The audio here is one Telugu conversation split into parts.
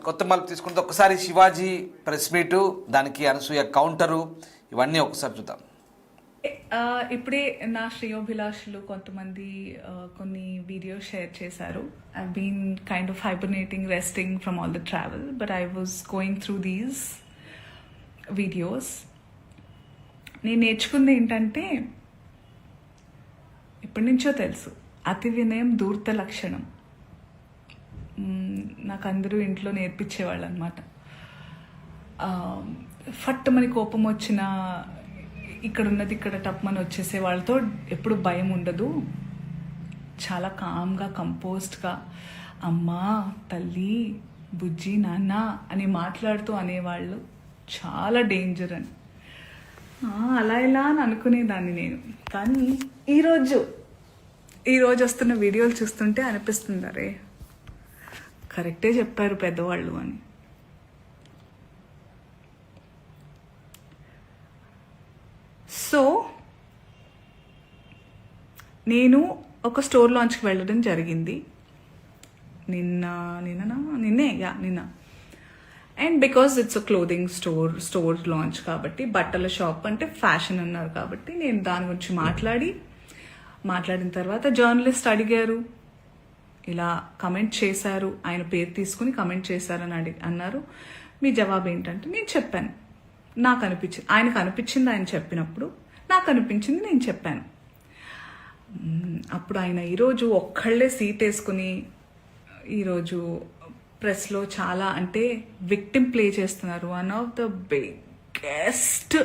కొత్త మలుపు తీసుకుంటే ఒకసారి శివాజీ ప్రెస్ మీటు, దానికి అనసూయ కౌంటరు, ఇవన్నీ ఒకసారి చూద్దాం. ఇప్పుడే నా శ్రేయోభిలాషులు కొంతమంది కొన్ని వీడియోస్ షేర్ చేశారు. I been kind of hibernating, resting from all the travel, but I was going through these videos. నేను నేర్చుకుంది ఏంటంటే, ఇప్పటి నుంచో తెలుసు, అతి వినయం ధూర్త లక్షణం. నాకు అందరూ ఇంట్లో నేర్పించేవాళ్ళు అనమాట. ఫట్టుమని కోపం వచ్చిన ఇక్కడ ఉన్నది ఇక్కడ టప్మని వచ్చేసే వాళ్ళతో ఎప్పుడు భయం ఉండదు. చాలా కామ్గా, కంపోజ్డ్గా అమ్మా, తల్లి, బుజ్జి, నాన్న అని మాట్లాడుతూ అనేవాళ్ళు చాలా డేంజర్ అని. అలా ఇలా అని అనుకునేదాన్ని నేను. కానీ ఈరోజు వస్తున్న వీడియోలు చూస్తుంటే అనిపిస్తుంది, అరే కరెక్టే చెప్పారు పెద్దవాళ్ళు అని. సో నేను ఒక స్టోర్ లాంచ్కి వెళ్ళడం జరిగింది నిన్న. And because it's a clothing store launch కాబట్టి, బట్టల షాప్ అంటే ఫ్యాషన్ అన్నారు కాబట్టి, నేను దాని గురించి మాట్లాడిన తర్వాత జర్నలిస్ట్ అడిగారు, ఇలా కమెంట్ చేశారు, ఆయన పేరు తీసుకుని కమెంట్ చేశారని అన్నారు, మీ జవాబు ఏంటంటే నేను చెప్పాను. నాకు అనిపించింది, ఆయనకు అనిపించింది ఆయన చెప్పినప్పుడు, నాకు అనిపించింది నేను చెప్పాను. అప్పుడు ఆయన ఈరోజు ఒక్కళ్ళే సీట్ వేసుకుని ఈరోజు ప్రెస్లో చాలా అంటే విక్టిమ్ ప్లే చేస్తున్నారు. One of the biggest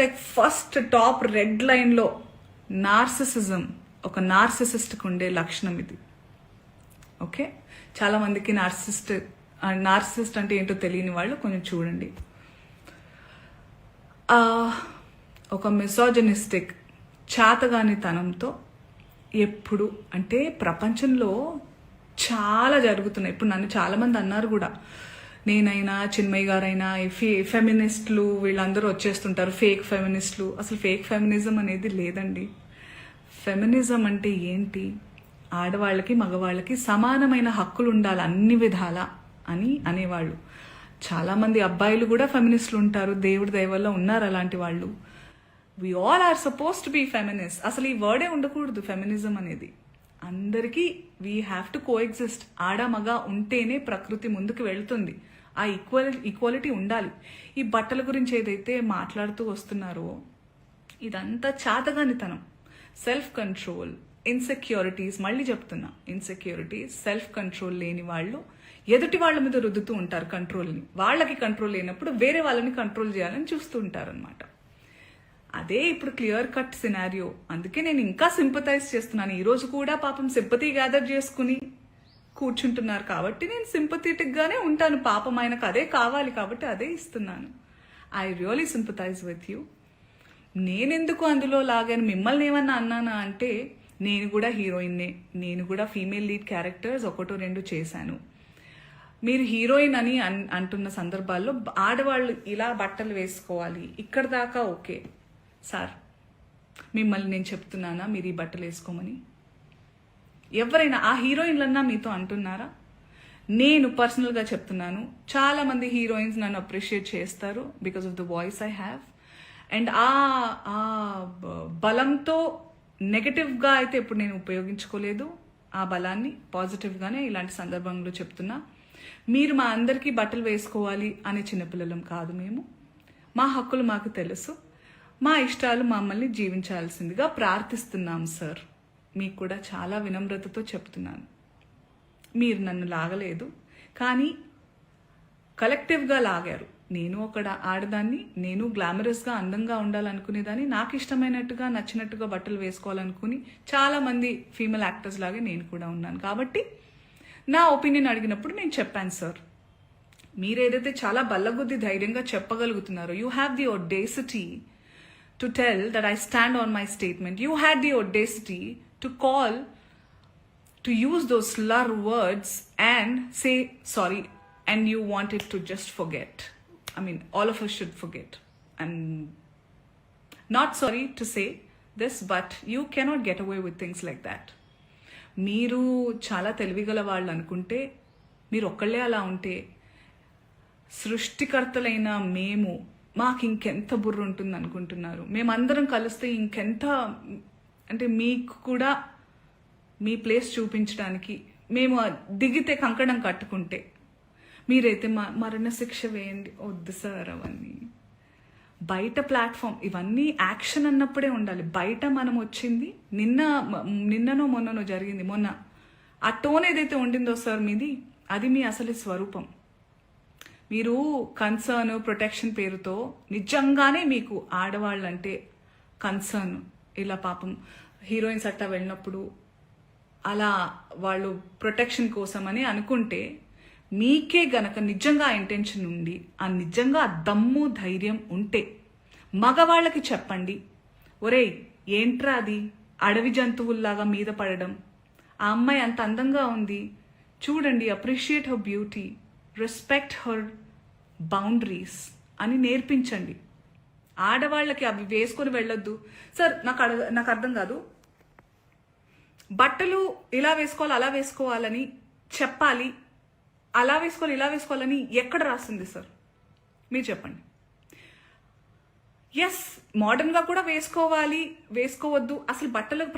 like first top red లైన్లో నార్సిసిజం, ఒక నార్సిసిస్ట్కి ఉండే లక్షణం ఇది. ఓకే, చాలా మందికి నార్సిసిస్ట్ అంటే ఏంటో తెలియని వాళ్ళు కొంచెం చూడండి. ఒక మిసోజనిస్టిక్ చాతగానితనంతో ఎప్పుడు అంటే ప్రపంచంలో చాలా జరుగుతున్నాయి. ఇప్పుడు నన్ను చాలామంది అన్నారు కూడా, నేనైనా చిన్మయ్య గారైనా ఫెమినిస్టులు వీళ్ళందరూ వచ్చేస్తుంటారు, ఫేక్ ఫెమినిస్టులు. అసలు ఫేక్ ఫెమినిజం అనేది లేదండి. ఫెమినిజం అంటే ఏంటి? ఆడవాళ్ళకి మగవాళ్ళకి సమానమైన హక్కులు ఉండాలి అన్ని విధాలా అని అనేవాళ్ళు. చాలామంది అబ్బాయిలు కూడా ఫెమినిస్టులు ఉంటారు, దేవుడి దయ వల్ల ఉన్నారు అలాంటి వాళ్ళు. We all are suppose to be feminist. అసలు ఈ వర్డే ఉండకూడదు ఫెమినిజం అనేది. అందరికీ we have to coexist. ఆడ మగ ఉంటేనే ప్రకృతి ముందుకు వెళ్తుంది. ఆ ఈక్వాలిటీ ఉండాలి. ఈ బట్టల గురించి ఏదైతే మాట్లాడుతూ వస్తున్నారో ఇదంతా చాతగానితనం, సెల్ఫ్ కంట్రోల్, ఇన్సెక్యూరిటీస్. మళ్ళీ చెప్తున్నా, ఇన్సెక్యూరిటీస్, సెల్ఫ్ కంట్రోల్ లేని వాళ్ళు ఎదుటి వాళ్ళ మీద రుద్దుతూ ఉంటారు కంట్రోల్ని. వాళ్ళకి కంట్రోల్ లేనప్పుడు వేరే వాళ్ళని కంట్రోల్ చేయాలని చూస్తూ ఉంటారు అనమాట. అదే ఇప్పుడు క్లియర్ కట్ సినారియో. అందుకే నేను ఇంకా సింపథైజ్ చేస్తున్నాను. ఈరోజు కూడా పాపం సింపతి గ్యాదర్ చేసుకుని కూర్చుంటున్నారు కాబట్టి నేను సింపథెటిక్ గానే ఉంటాను. పాపం ఆయనకు అదే కావాలి కాబట్టి అదే ఇస్తున్నాను. I really sympathise with you. నేనెందుకు అందులో లాగాను, మిమ్మల్ని ఏమన్నా అన్నానా అంటే, నేను కూడా హీరోయిన్నే, నేను కూడా ఫీమేల్ లీడ్ క్యారెక్టర్స్ 1-2 చేశాను. మీరు హీరోయిన్ అని అంటున్న సందర్భాల్లో ఆడవాళ్ళు ఇలా బట్టలు వేసుకోవాలి, ఇక్కడ దాకా ఓకే సార్. మిమ్మల్ని నేను చెప్తున్నానా మీరు ఈ బట్టలు వేసుకోమని? ఎవరైనా ఆ హీరోయిన్లన్నా మీతో అంటున్నారా? నేను పర్సనల్గా చెప్తున్నాను, చాలా మంది హీరోయిన్స్ నన్ను అప్రిషియేట్ చేస్తారు because of the voice I have. And ఆ బలంతో నెగటివ్గా అయితే ఇప్పుడు నేను ఉపయోగించుకోలేదు. ఆ బలాన్ని పాజిటివ్గానే ఇలాంటి సందర్భంలో చెప్తున్నా. మీరు మా అందరికీ బట్టలు వేసుకోవాలి అనే చిన్నపిల్లలం కాదు మేము. మా హక్కులు మాకు తెలుసు, మా ఇష్టాలు మమ్మల్ని జీవించాల్సిందిగా ప్రార్థిస్తున్నాం సార్. మీకు కూడా చాలా వినమ్రతతో చెప్తున్నాను. మీరు నన్ను లాగలేదు, కానీ కలెక్టివ్గా లాగారు. నేను ఒక ఆడదాన్ని, నేను గ్లామరస్గా అందంగా ఉండాలనుకునేదాన్ని, నాకు ఇష్టమైనట్టుగా నచ్చినట్టుగా బట్టలు వేసుకోవాలనుకుని చాలామంది ఫీమేల్ యాక్టర్స్ లాగే నేను కూడా ఉన్నాను. కాబట్టి నా ఒపీనియన్ అడిగినప్పుడు నేను చెప్పాను సార్. మీరు ఏదైతే చాలా బల్లగుద్ది ధైర్యంగా చెప్పగలుగుతున్నారో, you have the audacity to tell that I stand on my statement. You had the audacity to call, to use those slur words and say sorry, and you wanted to just forget. I mean, all of us should forget. I'm not sorry to say this, but you cannot get away with things like that. మీరు చాలా తెలివిగల వాళ్ళు అనుకుంటే మీరు ఒక్కళ్ళే అలా ఉంటే సృష్టికర్తలైన మేము మాకు ఇంకెంత బుర్ర ఉంటుంది అనుకుంటున్నారు? మేమందరం కలిస్తే ఇంకెంత, అంటే మీకు కూడా మీ ప్లేస్ చూపించడానికి మేము దిగితే కంకణం కట్టుకుంటే, మీరైతే మరణశిక్ష వేయండి. వద్దు సార్ అవన్నీ. బయట ప్లాట్ఫామ్ ఇవన్నీ యాక్షన్ అన్నప్పుడే ఉండాలి. బయట మనం వచ్చింది నిన్ననో మొన్ననో జరిగింది. మొన్న ఆ టోన్ ఏదైతే ఉండిందో సార్ మీది, అది మీ అసలు స్వరూపం. మీరు కన్సర్న్ ప్రొటెక్షన్ పేరుతో నిజంగానే మీకు ఆడవాళ్ళంటే కన్సర్న్, ఇలా పాపం హీరోయిన్స్ అట్టా వెళ్ళినప్పుడు అలా వాళ్ళు ప్రొటెక్షన్ కోసం అని అనుకుంటే, మీకే గనక నిజంగా ఇంటెన్షన్ ఉండి ఆ నిజంగా దమ్ము ధైర్యం ఉంటే మగవాళ్ళకి చెప్పండి, ఒరేయ్ ఏంట్రా అది అడవి జంతువుల్లాగా మీద పడడం, ఆ అమ్మాయి అంత అందంగా ఉంది చూడండి, appreciate her beauty, respect her boundaries అని నేర్పించండి. ఆడవాళ్ళకి అవి వేసుకొని వెళ్ళొద్దు సార్. నాకు అర్థం కాదు, బట్టలు ఇలా వేసుకోవాలి అలా వేసుకోవాలని చెప్పాలి, అలా వేసుకోవాలి ఇలా వేసుకోవాలని ఎక్కడ రాసింది సార్? మీరు చెప్పండి. ఎస్, మోడర్న్గా కూడా వేసుకోవాలి, వేసుకోవద్దు, అసలు బట్టలకు